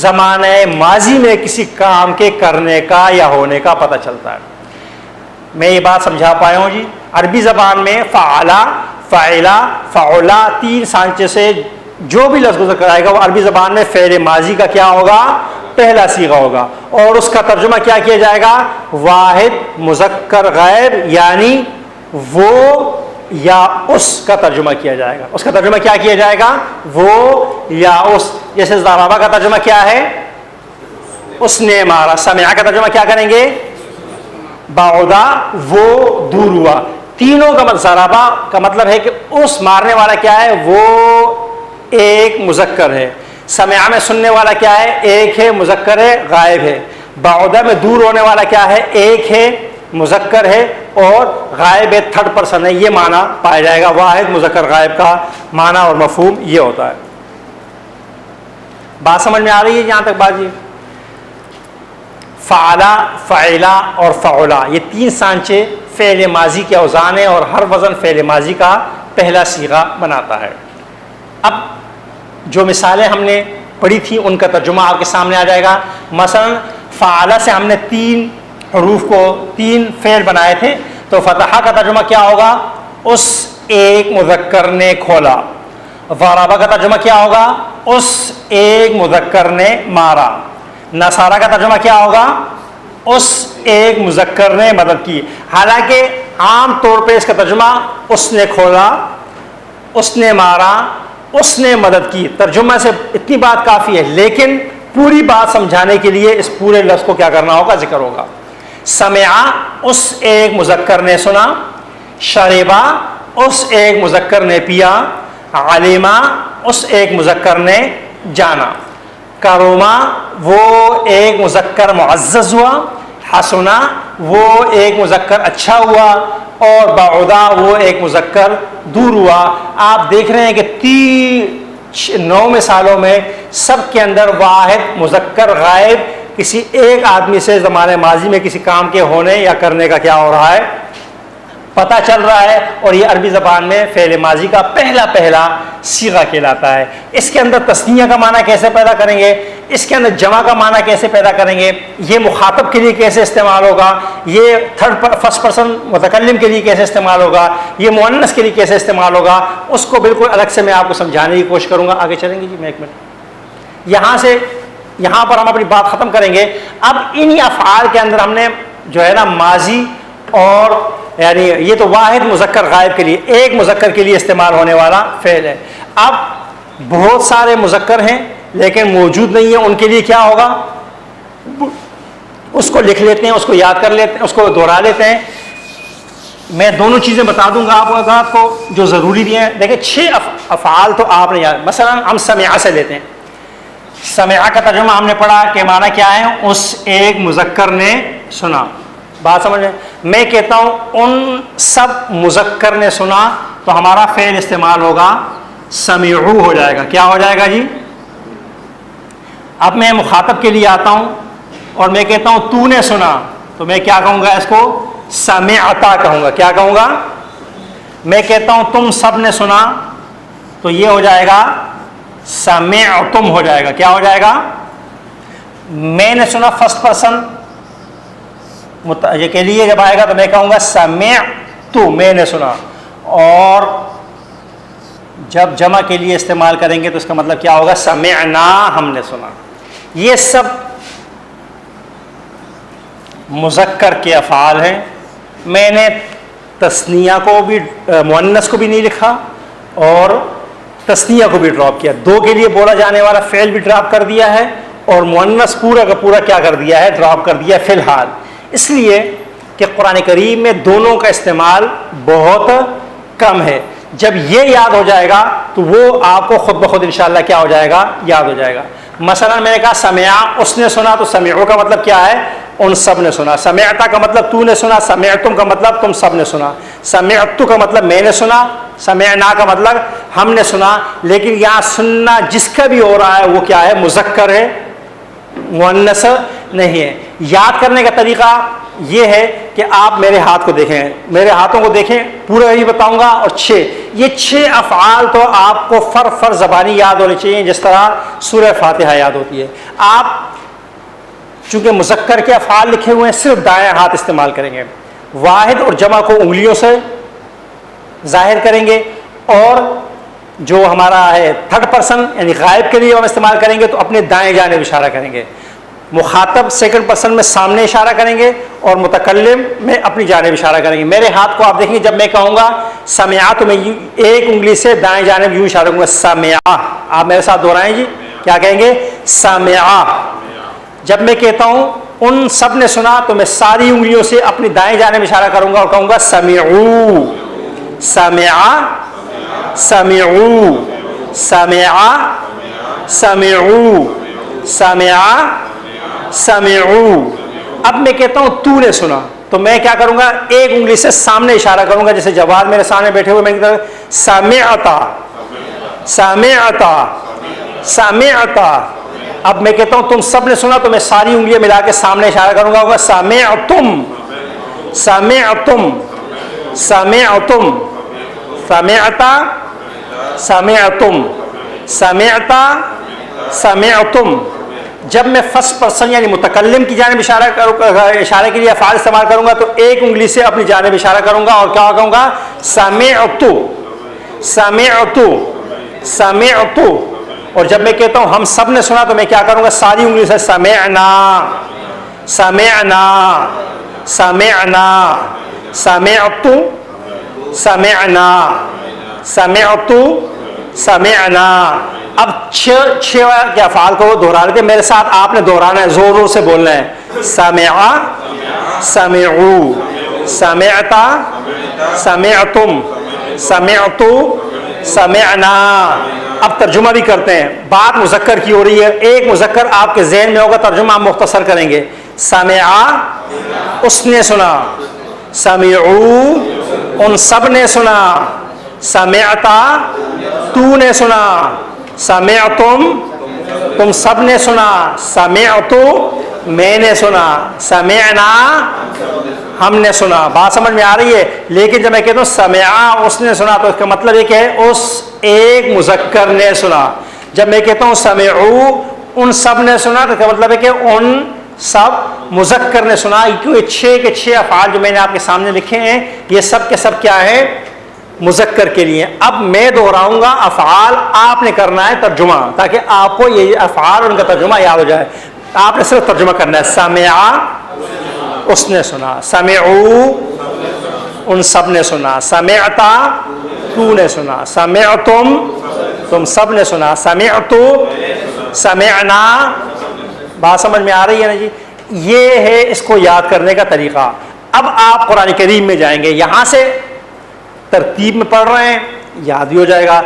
زمانہ ماضی میں کسی کام کے کرنے کا یا ہونے کا پتہ چلتا ہے. میں یہ بات سمجھا پایا ہوں جی؟ عربی زبان میں فعلا فعلا فعلا تین سانچے سے جو بھی لفظ گزر کر آئے گا وہ عربی زبان میں فعل ماضی کا کیا ہوگا؟ پہلا صیغہ ہوگا. اور اس کا ترجمہ کیا کیا جائے گا؟ واحد مذکر غائب یعنی وہ یا اس کا ترجمہ کیا جائے گا. اس کا ترجمہ کیا کیا جائے گا؟ وہ یا اس. جیسے ضربہ کا ترجمہ کیا ہے؟ اس نے مارا. سمع کا ترجمہ کیا کریں گے؟ بعدا وہ دور ہوا. تینوں کا ضربہ کا مطلب ہے کہ اس مارنے والا کیا ہے؟ وہ ایک مذکر ہے. سمع میں سننے والا کیا ہے؟ ایک ہے مذکر ہے غائب ہے. بعدا میں دور ہونے والا کیا ہے؟ ایک ہے مذکر ہے اور غائب ہے تھرڈ پرسن ہے. یہ معنی پایا جائے گا. واحد مذکر غائب کا معنی اور مفہوم یہ ہوتا ہے. بات سمجھ میں آ رہی ہے جہاں تک بات؟ جی فعلا فعلا اور فعلا یہ تین سانچے فعل ماضی کے اوزان ہیں اور ہر وزن فعل ماضی کا پہلا صیغہ بناتا ہے. اب جو مثالیں ہم نے پڑھی تھیں ان کا ترجمہ آپ کے سامنے آ جائے گا. مثلا فعلا سے ہم نے تین حروف کو تین فعل بنائے تھے تو فتحہ کا ترجمہ کیا ہوگا؟ اس ایک مذکر نے کھولا. ضربہ کا ترجمہ کیا ہوگا؟ اس ایک مذکر نے مارا. نصارہ کا ترجمہ کیا ہوگا؟ اس ایک مذکر نے مدد کی. حالانکہ عام طور پہ اس کا ترجمہ اس نے کھولا، اس نے مارا، اس نے مدد کی. ترجمہ سے اتنی بات کافی ہے لیکن پوری بات سمجھانے کے لیے اس پورے لفظ کو کیا کرنا ہوگا؟ ذکر ہوگا. سمعا اس ایک مذکر نے سنا، شربا اس ایک مذکر نے پیا، علما اس ایک مذکر نے جانا، کروما وہ ایک مذکر معزز ہوا، حسنا وہ ایک مذکر اچھا ہوا، اور بعدا وہ ایک مذکر دور ہوا. آپ دیکھ رہے ہیں کہ 9 مثالوں میں سب کے اندر واحد مذکر غائب کسی ایک آدمی سے زمانے ماضی میں کسی کام کے ہونے یا کرنے کا کیا ہو رہا ہے؟ پتہ چل رہا ہے. اور یہ عربی زبان میں فعل ماضی کا پہلا صیغہ کہلاتا ہے. اس کے اندر تثنیہ کا معنی کیسے پیدا کریں گے؟ اس کے اندر جمع کا معنی کیسے پیدا کریں گے؟ یہ مخاطب کے لیے کیسے استعمال ہوگا؟ یہ فرسٹ پرسن متکلم کے لیے کیسے استعمال ہوگا؟ یہ مؤنث کے لیے کیسے استعمال ہوگا؟ اس کو بالکل الگ سے میں آپ کو سمجھانے کی کوشش کروں گا. آگے چلیں گے جی. میں ایک منٹ یہاں پر ہم اپنی بات ختم کریں گے. اب انہی افعال کے اندر ہم نے جو ہے نا ماضی اور یعنی یہ تو واحد مذکر غائب کے لیے ایک مذکر کے لیے استعمال ہونے والا فعل ہے. اب بہت سارے مذکر ہیں لیکن موجود نہیں ہیں. ان کے لیے کیا ہوگا؟ اس کو لکھ لیتے ہیں، اس کو یاد کر لیتے ہیں، اس کو دہرا لیتے ہیں. میں دونوں چیزیں بتا دوں گا آپ حضرات کو جو ضروری بھی ہیں. دیکھیں 6 افعال تو آپ نے یاد. مثلا ہم سمع سے لیتے ہیں. سمع کا ترجمہ ہم نے پڑھا کہ معنی کیا ہے؟ اس ایک مذکر نے سنا. بات سمجھ میں؟ میں کہتا ہوں ان سب مذکر نے سنا تو ہمارا فعل استعمال ہوگا سمعو ہو جائے گا. کیا ہو جائے گا جی؟ اب میں مخاطب کے لیے آتا ہوں اور میں کہتا ہوں تو نے سنا تو میں کیا کہوں گا؟ اس کو سمعتا کہوں گا. کیا کہوں گا؟ میں کہتا ہوں تم سب نے سنا تو یہ ہو جائے گا سمعتم ہو جائے گا. کیا ہو جائے گا؟ میں نے سنا فرسٹ پرسن یہ کے لیے جب آئے گا تو میں کہوں گا سمعت، میں نے سنا. اور جب جمع کے لیے استعمال کریں گے تو اس کا مطلب کیا ہوگا؟ سمعنا، ہم نے سنا. یہ سب مذکر کے افعال ہیں. میں نے تثنیہ کو بھی مؤنث کو بھی نہیں لکھا اور تسنیہ کو بھی ڈراپ کیا، دو کے لیے بولا جانے والا فعل بھی ڈراپ کر دیا ہے، اور مؤنث پورا کا پورا کیا کر دیا ہے، ڈراپ کر دیا فی الحال، اس لیے کہ قرآن کریم میں دونوں کا استعمال بہت کم ہے. جب یہ یاد ہو جائے گا تو وہ آپ کو خود بخود انشاءاللہ کیا ہو جائے گا، یاد ہو جائے گا. مثلا میں نے کہا سمع، اس نے سنا، تو سمعوا کا مطلب کیا ہے، ان سب نے سنا. سمعتا کا مطلب تو نے سنا، سمعتم کا مطلب تم سب نے سنا. سمعت کا مطلب میں نے سنا، سمعنا کا مطلب ہم نے سنا. لیکن یہاں سننا جس کا بھی ہو رہا ہے وہ کیا ہے، مذکر ہے، مؤنث نہیں ہے. یاد کرنے کا طریقہ یہ ہے کہ آپ میرے ہاتھ کو دیکھیں، میرے ہاتھوں کو دیکھیں، پورا ہی بتاؤں گا، اور یہ 6 افعال تو آپ کو فر زبانی یاد ہونے چاہیے، جس طرح سورہ فاتحہ یاد ہوتی ہے. آپ چونکہ مذکر کے افعال لکھے ہوئے ہیں، صرف دائیں ہاتھ استعمال کریں گے، واحد اور جمع کو انگلیوں سے ظاہر کریں گے، اور جو ہمارا ہے تھرڈ پرسن یعنی غائب کے لیے ہم استعمال کریں گے تو اپنے دائیں جانب اشارہ کریں گے. مخاطب سیکنڈ پرسن میں سامنے اشارہ کریں گے، اور متکلم میں اپنی جانب اشارہ کریں گے. میرے ہاتھ کو آپ دیکھیں گے، جب میں کہوں گا سمعا تو میں ایک انگلی سے دائیں جانب یوں اشارہ کروں گا، سمعا. آپ میرے ساتھ دہرائیں جی، کیا کہیں گے، سمعا. جب میں کہتا ہوں ان سب نے سنا تو میں ساری انگلیوں سے اپنی دائیں جانب اشارہ کروں گا اور کہوں گا سمعو، سمعا، سمعو، سمعا، سمعو، سمعا، سمعو. اب میں کہتا ہوں تو نے سنا تو میں کیا کروں گا، ایک انگلی سے سامنے اشارہ کروں گا، جیسے جواد میرے سامنے بیٹھے ہوئے، میں کہتا ہوں سمعتا، سمعتا، سمعتا. اب میں کہتا ہوں تم سب نے سنا تو میں ساری انگلیاں ملا کے سامنے اشارہ کروں گا، ہوگا سمعتم، سمعتم، سمعتم، سمعتا، سمعتم، سمعتا، سمعتم. جب میں فرسٹ پرسن یعنی متکلم کی جانب اشارے کے لیے افعال استعمال کروں گا تو ایک انگلی سے اپنی جانب اشارہ کروں گا اور کیا کہوں گا، سمعت، سمعت، سمعت. اور جب میں کہتا ہوں ہم سب نے سنا تو میں کیا کروں گا، ساری انگلی سے سمعنا، سمعنا، سمعنا، سمعت، سمعنا، سمعت، سمعنا. اب 6 کے افعال کو دہرا رہے تھے، میرے ساتھ آپ نے دہرانا ہے، زور زور سے بولنا ہے. سمعا، سمعو، سمعتا، سمعتم، سمعتو، سمعنا. اب ترجمہ بھی کرتے ہیں، بات مذکر کی ہو رہی ہے، ایک مذکر آپ کے ذہن میں ہوگا، ترجمہ آپ مختصر کریں گے. سمعا، اس نے سنا. سمعو، ان سب نے سنا. سمعتا، تو نے سنا. سمعتم، تم سب نے سنا. سمعتو، میں نے سنا. سمعنا، ہم نے سنا. بات سمجھ میں آ رہی ہے؟ لیکن جب میں کہتا ہوں سمعا، اس نے سنا، تو اس کا مطلب یہ کہ اس ایک مذکر نے سنا. جب میں کہتا ہوں سمعو، ان سب نے سنا، تو اس کا مطلب ہے کہ ان سب مذکر نے سنا. کیوں؟ 6 کے 6 افعال جو میں نے آپ کے سامنے لکھے ہیں یہ سب کے سب کیا ہے، مذکر کے لیے. اب میں دہراؤں گا افعال، آپ نے کرنا ہے ترجمہ، تاکہ آپ کو یہ افعال اور ان کا ترجمہ یاد ہو جائے. آپ نے صرف ترجمہ کرنا ہے. سمعا، اس نے سنا. سمعو، ان سب نے سنا. سمعتا، تو نے سنا. سمعتم، تم سب نے سنا. سمعتو، سمعنا. بات سمجھ میں آ رہی ہے نا جی؟ یہ ہے اس کو یاد کرنے کا طریقہ. اب آپ قرآن کریم میں جائیں گے، یہاں سے ترتیب میں پڑھ رہے ہیں، یاد بھی ہو جائے گا.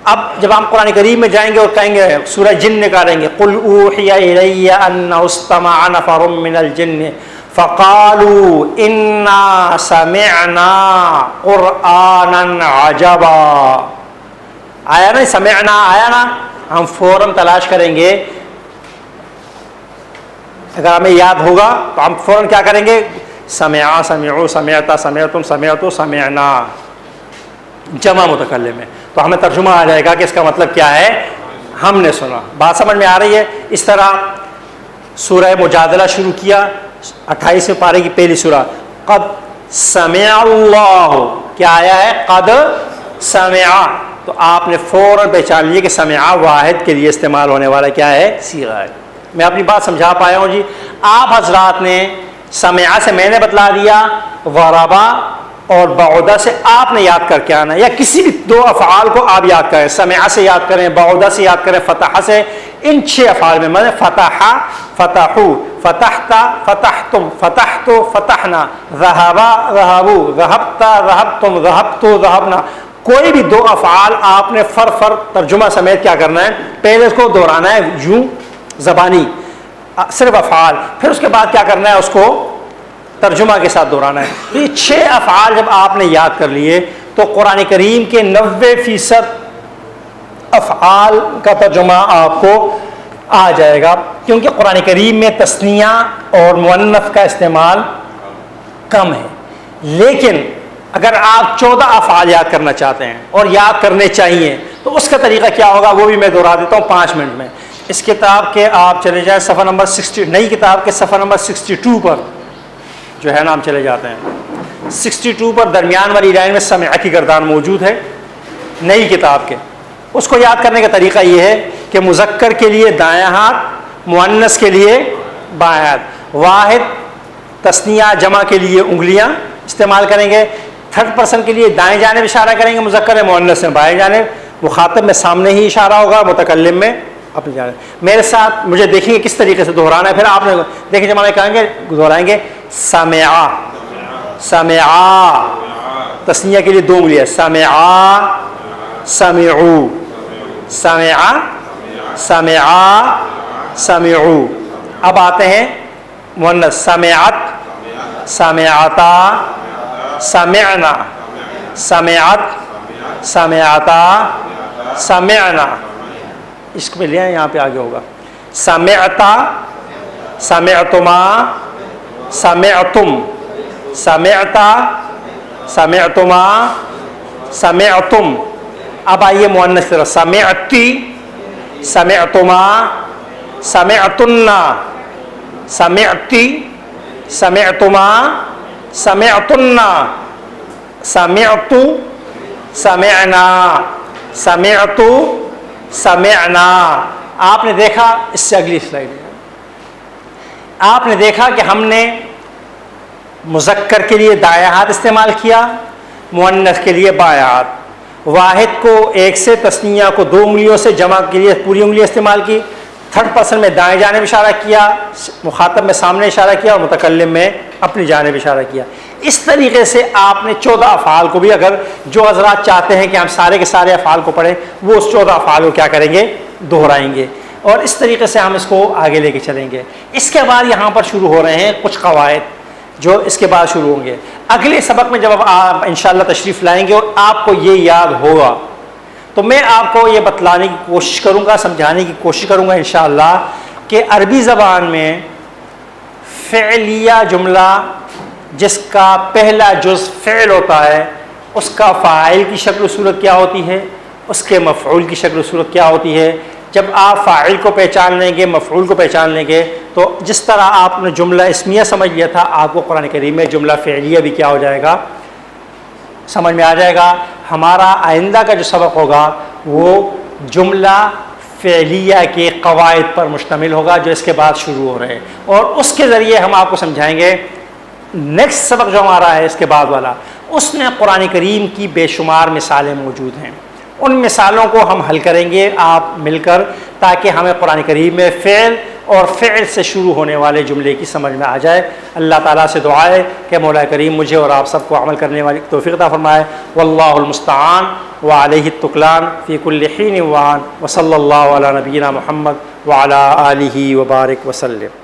اب جب ہم قرآن کریم میں جائیں گے اور کہیں گے سورہ جن نکالیں گے، قل اوحی الی انہ استمع نفر من الجن فقالوا انا سمعنا قرآنا عجبا. آیا نا، سمعنا آیا نا؟ ہم فوراً تلاش کریں گے، اگر ہمیں یاد ہوگا تو ہم فوراً کیا کریں گے، سمعا، سمعو، سمعتا، سمعتم، سمعتو، سمعنا. جمع متکلم ہے تو ہمیں ترجمہ آ جائے گا کہ اس کا مطلب کیا ہے، ہم نے سنا. بات سمجھ میں آ رہی ہے؟ اس طرح سورہ مجادلہ شروع کیا، 28ویں پارے کی پہلی سورہ. قد سمع اللہ، کیا آیا ہے، قد سمع. تو آپ نے فوراً پہچان لیے کہ سمع واحد کے لیے استعمال ہونے والا کیا ہے، صیغہ ہے. میں اپنی بات سمجھا پایا ہوں جی؟ آپ حضرات نے سمع سے میں نے بتلا دیا، ضربا اور بعودہ سے آپ نے یاد کر کے آنا ہے، یا کسی بھی دو افعال کو آپ یاد کریں، سمع سے یاد کریں، بعودہ سے یاد کریں، فتح سے، ان 6 افعال میں مثلا فتح، فتحو، فتحتا، فتحتم، فتحتو، فتحنا، ذهبا، ذهبو، ذهبتا، ذهبتم، ذهبتو، ذهبنا، کوئی بھی دو افعال آپ نے فر ترجمہ سمیت کیا کرنا ہے، پہلے اس کو دہرانا ہے یوں زبانی صرف افعال، پھر اس کے بعد کیا کرنا ہے، اس کو ترجمہ کے ساتھ دہرانا ہے۔ یہ 6 افعال جب آپ نے یاد کر لیے تو قرآن کریم کے 90% افعال کا ترجمہ آپ کو آ جائے گا، کیونکہ قرآن کریم میں تثنیہ اور مؤنث کا استعمال کم ہے۔ لیکن اگر آپ 14 افعال یاد کرنا چاہتے ہیں اور یاد کرنے چاہیے تو اس کا طریقہ کیا ہوگا وہ بھی میں دہرا دیتا ہوں 5 منٹ میں۔ اس کتاب کے آپ چلے جائیں صفحہ نمبر 60، نئی کتاب کے صفحہ نمبر 62 پر جو ہے نا ہم چلے جاتے ہیں، 62 پر درمیان والی لائن میں سمع کی گردان موجود ہے نئی کتاب کے۔ اس کو یاد کرنے کا طریقہ یہ ہے کہ مذکر کے لیے دایاں ہاتھ، مؤنث کے لیے بائیں ہاتھ، واحد تثنیہ جمع کے لیے انگلیاں استعمال کریں گے، تھرڈ پرسن کے لیے دائیں جانب اشارہ کریں گے مذکر ہے، مؤنث میں بائیں جانب، مخاطب میں سامنے ہی اشارہ ہوگا، متکلم میں اپنی جانب۔ میرے ساتھ مجھے دیکھیں گے کس طریقے سے دہرانا ہے، پھر آپ نے دیکھیں جب ہمیں کہیں گے دہرائیں گے۔ سمعا، سمعا، تثنیہ کے لیے 2 انگلیاں، سمعا، سمعو، سمعا، سمعا، سمعو۔ اب آتے ہیں مؤنث، سمعت، سمعتا، سمعنا، سمعت، سمعتا، سمعنا۔ اس کو لے آئیں، یہاں پہ آگے ہوگا، سمعتا، سمعتما، سمعتم، سمعتا، سمعتما، سمعتم۔ اب آئیے مؤنث طرف، سمعتی، سمعتما، سمعتنا، سمعتی، سمعتما، سمعتنا، سمعت، سمعنا، سمعت، سمعنا۔ آپ نے دیکھا، اس سے اگلی سلائیڈ ہے، آپ نے دیکھا کہ ہم نے مذکر کے لیے دایاں ہاتھ استعمال کیا، مؤنث کے لیے بائیں ہاتھ، واحد کو 1 سے، تثنیہ کو 2 انگلیوں سے، جمع کے لیے پوری انگلی استعمال کی، تھرڈ پرسن میں دائیں جانب اشارہ کیا، مخاطب میں سامنے اشارہ کیا اور متکلم میں اپنی جانب اشارہ کیا۔ اس طریقے سے آپ نے 14 افعال کو بھی، اگر جو حضرات چاہتے ہیں کہ ہم سارے کے سارے افعال کو پڑھیں، وہ اس 14 افعال کو کیا کریں گے، دہرائیں گے، اور اس طریقے سے ہم اس کو آگے لے کے چلیں گے۔ اس کے بعد یہاں پر شروع ہو رہے ہیں کچھ قواعد جو اس کے بعد شروع ہوں گے اگلے سبق میں، جب آپ انشاءاللہ تشریف لائیں گے اور آپ کو یہ یاد ہوگا تو میں آپ کو یہ بتلانے کی کوشش کروں گا، سمجھانے کی کوشش کروں گا انشاءاللہ کہ عربی زبان میں فعلیہ جملہ جس کا پہلا جز فعل ہوتا ہے، اس کا فاعل کی شکل و صورت کیا ہوتی ہے، اس کے مفعول کی شکل و صورت کیا ہوتی ہے۔ جب آپ فاعل کو پہچان لیں گے، مفعول کو پہچان لیں گے، تو جس طرح آپ نے جملہ اسمیہ سمجھ لیا تھا، آپ کو قرآن کریم میں جملہ فعلیہ بھی کیا ہو جائے گا، سمجھ میں آ جائے گا۔ ہمارا آئندہ کا جو سبق ہوگا وہ جملہ فعلیہ کے قواعد پر مشتمل ہوگا جو اس کے بعد شروع ہو رہے ہیں، اور اس کے ذریعے ہم آپ کو سمجھائیں گے۔ نیکسٹ سبق جو ہمارا ہے اس کے بعد والا، اس میں قرآن کریم کی بے شمار مثالیں موجود ہیں، ان مثالوں کو ہم حل کریں گے آپ مل کر، تاکہ ہمیں قرآن کریم میں فعل اور فعل سے شروع ہونے والے جملے کی سمجھ میں آ جائے۔ اللہ تعالیٰ سے دعا ہے کہ مولا کریم مجھے اور آپ سب کو عمل کرنے والی توفیق عطا فرمائے۔ واللہ المستعان وعلیہ التکلان فی کل حین وآن، وصلی اللہ علی نبینا محمد وعلی آلہ وبارک وسلم۔